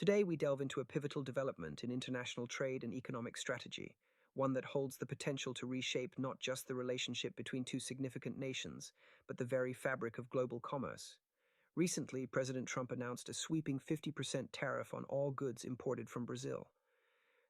Today, we delve into a pivotal development in international trade and economic strategy, one that holds the potential to reshape not just the relationship between two significant nations, but the very fabric of global commerce. Recently, President Trump announced a sweeping 50% tariff on all goods imported from Brazil.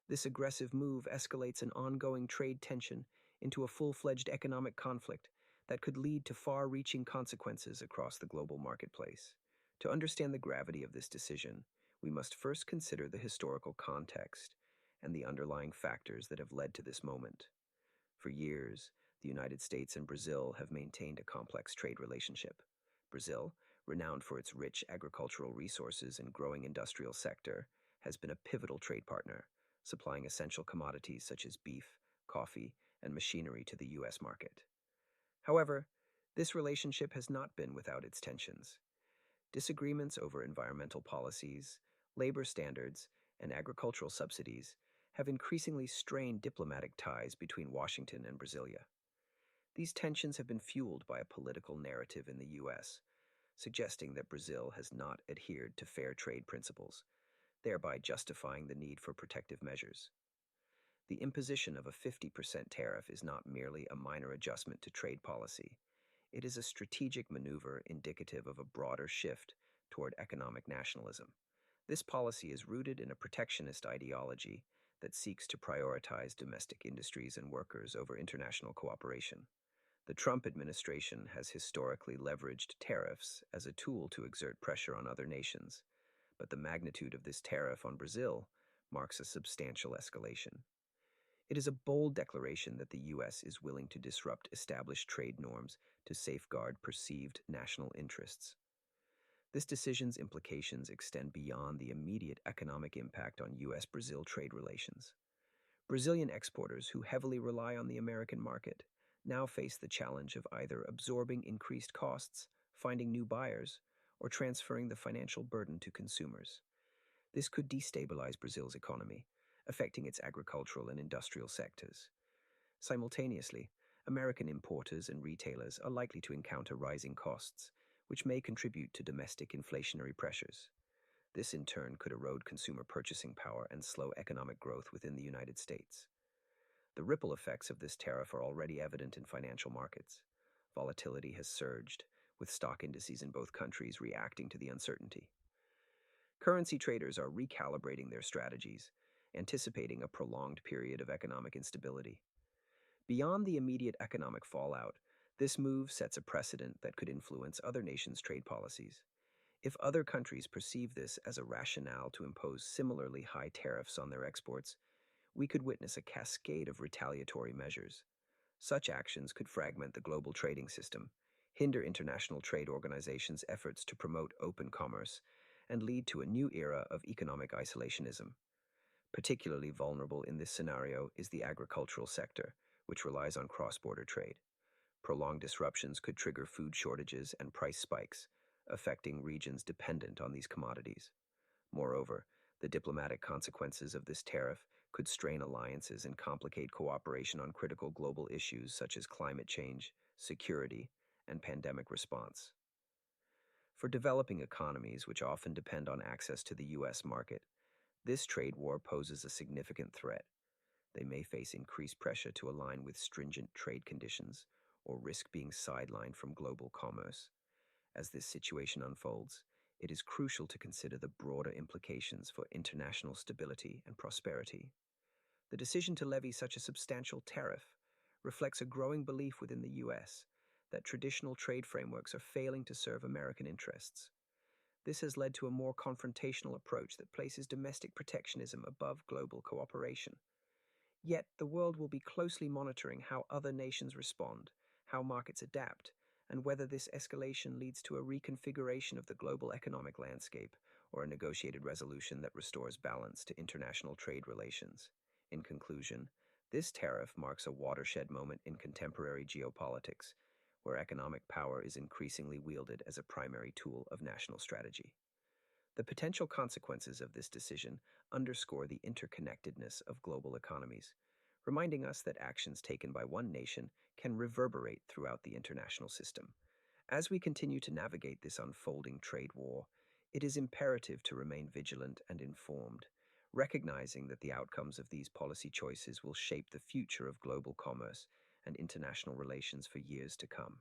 This aggressive move escalates an ongoing trade tension into a full-fledged economic conflict that could lead to far-reaching consequences across the global marketplace. To understand the gravity of this decision, we must first consider the historical context and the underlying factors that have led to this moment. For years, the United States and Brazil have maintained a complex trade relationship. Brazil, renowned for its rich agricultural resources and growing industrial sector, has been a pivotal trade partner, supplying essential commodities such as beef, coffee, and machinery to the U.S. market. However, this relationship has not been without its tensions. Disagreements over environmental policies, labor standards, and agricultural subsidies have increasingly strained diplomatic ties between Washington and Brasilia. These tensions have been fueled by a political narrative in the U.S., suggesting that Brazil has not adhered to fair trade principles, thereby justifying the need for protective measures. The imposition of a 50% tariff is not merely a minor adjustment to trade policy. It is a strategic maneuver indicative of a broader shift toward economic nationalism. This policy is rooted in a protectionist ideology that seeks to prioritize domestic industries and workers over international cooperation. The Trump administration has historically leveraged tariffs as a tool to exert pressure on other nations, but the magnitude of this tariff on Brazil marks a substantial escalation. It is a bold declaration that the U.S. is willing to disrupt established trade norms to safeguard perceived national interests. This decision's implications extend beyond the immediate economic impact on U.S.-Brazil trade relations. Brazilian exporters who heavily rely on the American market now face the challenge of either absorbing increased costs, finding new buyers, or transferring the financial burden to consumers. This could destabilize Brazil's economy, affecting its agricultural and industrial sectors. Simultaneously, American importers and retailers are likely to encounter rising costs, which may contribute to domestic inflationary pressures. This, in turn, could erode consumer purchasing power and slow economic growth within the United States. The ripple effects of this tariff are already evident in financial markets. Volatility has surged, with stock indices in both countries reacting to the uncertainty. Currency traders are recalibrating their strategies, anticipating a prolonged period of economic instability. Beyond the immediate economic fallout, this move sets a precedent that could influence other nations' trade policies. If other countries perceive this as a rationale to impose similarly high tariffs on their exports, we could witness a cascade of retaliatory measures. Such actions could fragment the global trading system, hinder international trade organizations' efforts to promote open commerce, and lead to a new era of economic isolationism. Particularly vulnerable in this scenario is the agricultural sector, which relies on cross-border trade. Prolonged disruptions could trigger food shortages and price spikes, affecting regions dependent on these commodities. Moreover, the diplomatic consequences of this tariff could strain alliances and complicate cooperation on critical global issues such as climate change, security, and pandemic response. For developing economies, which often depend on access to the U.S. market, this trade war poses a significant threat. They may face increased pressure to align with stringent trade conditions or risk being sidelined from global commerce. As this situation unfolds, it is crucial to consider the broader implications for international stability and prosperity. The decision to levy such a substantial tariff reflects a growing belief within the U.S. that traditional trade frameworks are failing to serve American interests. This has led to a more confrontational approach that places domestic protectionism above global cooperation. Yet, the world will be closely monitoring how other nations respond, how markets adapt, and whether this escalation leads to a reconfiguration of the global economic landscape or a negotiated resolution that restores balance to international trade relations. In conclusion, this tariff marks a watershed moment in contemporary geopolitics, where economic power is increasingly wielded as a primary tool of national strategy. The potential consequences of this decision underscore the interconnectedness of global economies, reminding us that actions taken by one nation can reverberate throughout the international system. As we continue to navigate this unfolding trade war, It is imperative to remain vigilant and informed, recognizing that the outcomes of these policy choices will shape the future of global commerce and international relations for years to come.